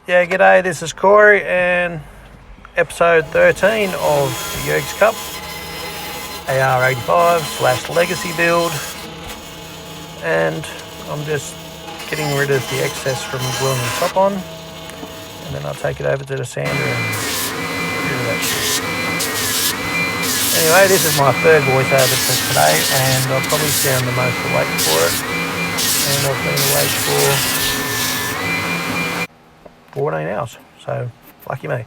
Yeah, g'day, this is Corey and episode 13 of the Jurgs Cup AR85 / legacy build, and I'm just getting rid of the excess from gluing the top on, and then I'll take it over to the sander and get rid of that shit. Anyway, this is my third voiceover for today, and I'll probably sound the most awake for it, and I've been awake for 14 hours, so lucky me.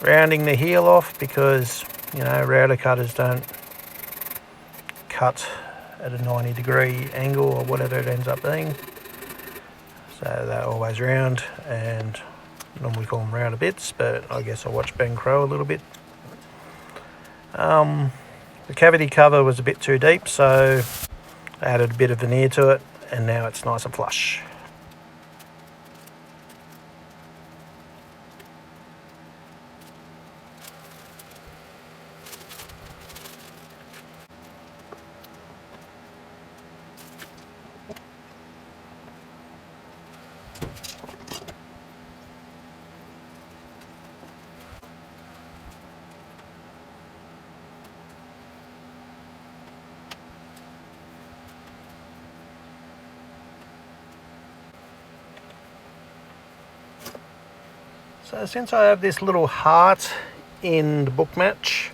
Rounding the heel off because, you know, router cutters don't cut at a 90-degree angle or whatever it ends up being, so they're always round, and normally call them router bits, but I guess I watch Ben Crow a little bit. The cavity cover was a bit too deep, so I added a bit of veneer to it, and now it's nice and flush. So since I have this little heart in the book match,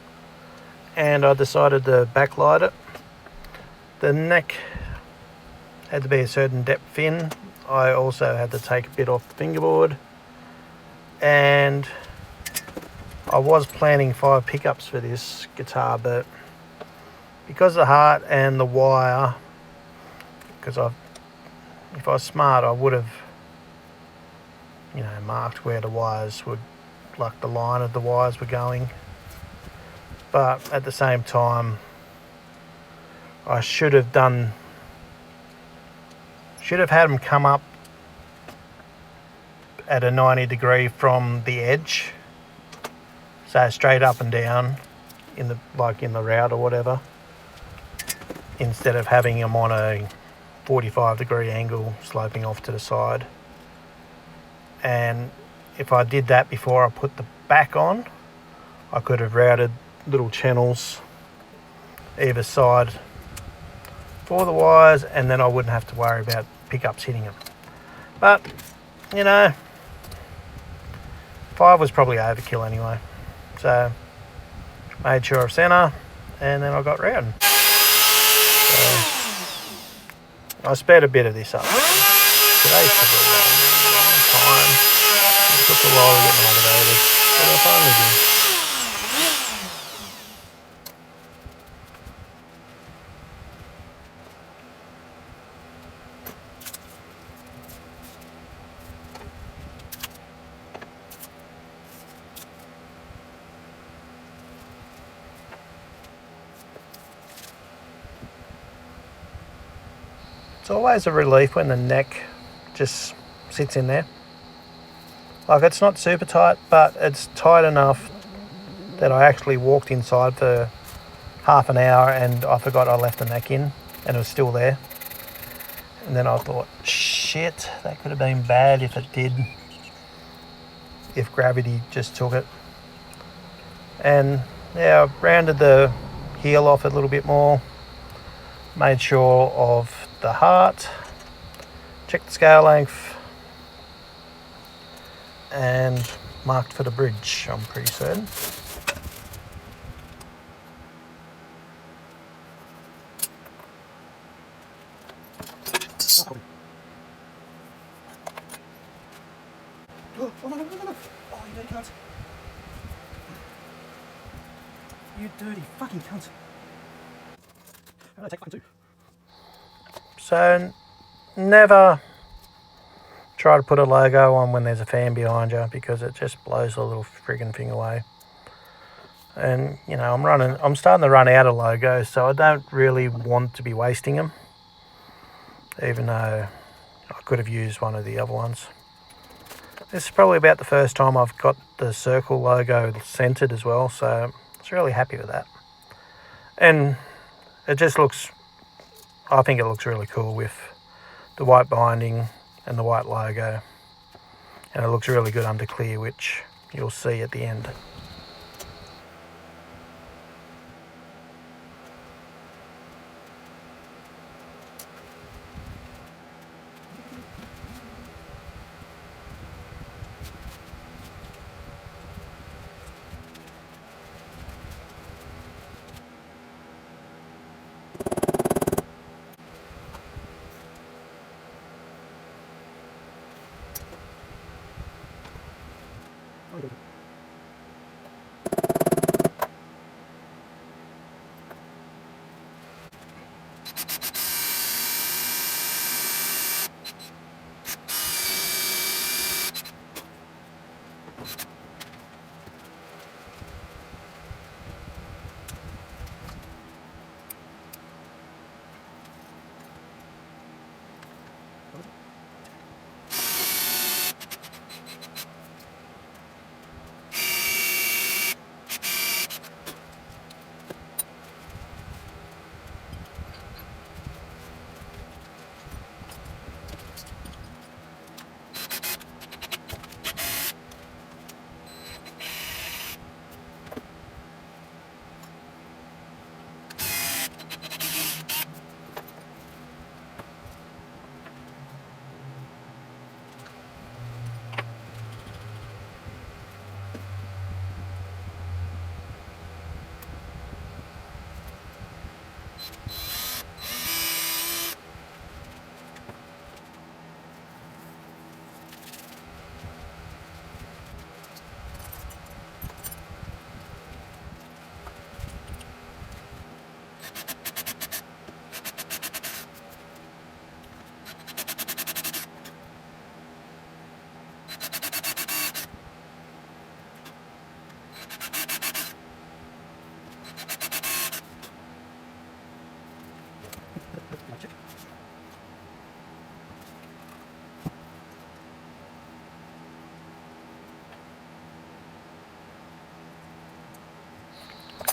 and I decided to backlight it, the neck had to be a certain depth in. I also had to take a bit off the fingerboard, and I was planning 5 pickups for this guitar, but because of the heart and the wire, because if I was smart I would have, you know, marked where the wires would, like the line of the wires were going, but at the same time I should have had them come up at a 90-degree from the edge, so straight up and down in the route or whatever, instead of having them on a 45-degree angle sloping off to the side. And if I did that before I put the back on, I could have routed little channels either side for the wires, and then I wouldn't have to worry about pickups hitting them. But, you know, 5 was probably overkill anyway. So, made sure of centre, and then I got routing. So, I sped a bit of this up. Today's probably a long time. It took a while to get motivated, but I finally did. It's always a relief when the neck just sits in there. Like, it's not super tight, but it's tight enough that I actually walked inside for half an hour and I forgot I left the neck in, and it was still there. And then I thought, shit, that could have been bad if it did, if gravity just took it. And yeah, I rounded the heel off a little bit more, made sure of the heart, checked the scale length, and marked for the bridge, I'm pretty certain. Oh, no. Oh, you dirty cunt. You dirty fucking cunt. I'm gonna take one too. So, never try to put a logo on when there's a fan behind you, because it just blows the little friggin' thing away. And, you know, I'm starting to run out of logos, so I don't really want to be wasting them, even though I could have used one of the other ones. This is probably about the first time I've got the circle logo centered as well, so I was really happy with that. And it just looks, I think it looks really cool with the white binding and the white logo. and it looks really good under clear, which you'll see at the end.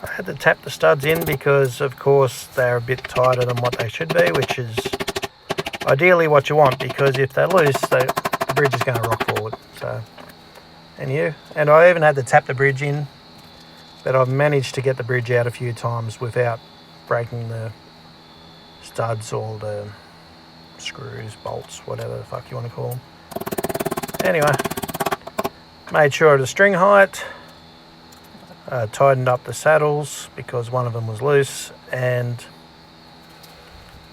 I had to tap the studs in because, of course, they're a bit tighter than what they should be, which is ideally what you want, because if they're loose, the bridge is going to rock forward. So, and I even had to tap the bridge in, but I've managed to get the bridge out a few times without breaking the studs or the screws, bolts, whatever the fuck you want to call them. Anyway, made sure of the string height. Tightened up the saddles because one of them was loose, and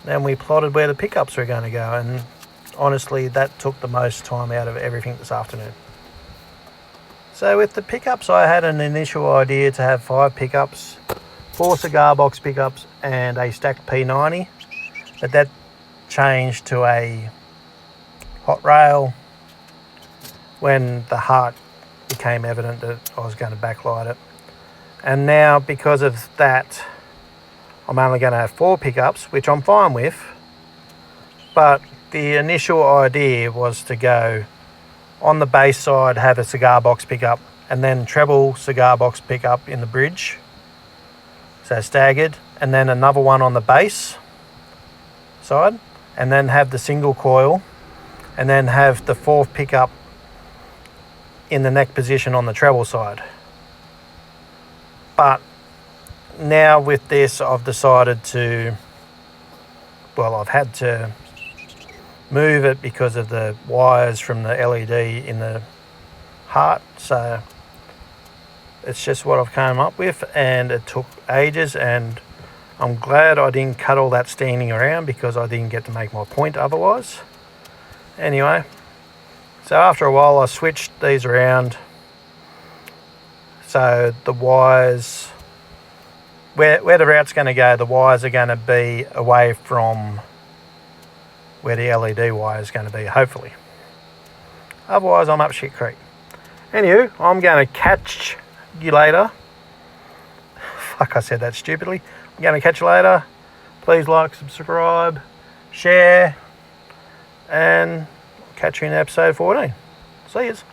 then we plotted where the pickups were going to go, and honestly that took the most time out of everything this afternoon. So with the pickups, I had an initial idea to have 5 pickups, 4 cigar box pickups and a stacked P90, but that changed to a hot rail when the heart became evident that I was going to backlight it. And now, because of that, I'm only going to have 4 pickups, which I'm fine with. But the initial idea was to go on the bass side, have a cigar box pickup, and then treble cigar box pickup in the bridge, so staggered, and then another one on the bass side, and then have the single coil, and then have the 4th pickup in the neck position on the treble side. But now with this, I've decided to, well, I've had to move it because of the wires from the LED in the heart. So it's just what I've come up with, and it took ages, and I'm glad I didn't cut all that standing around because I didn't get to make my point otherwise. Anyway, so after a while I switched these around. So the wires, where the route's going to go, the wires are going to be away from where the LED wire is going to be, hopefully. Otherwise, I'm up shit creek. Anywho, I'm going to catch you later. Fuck, I said that stupidly. I'm going to catch you later. Please like, subscribe, share, and catch you in episode 14. See yous.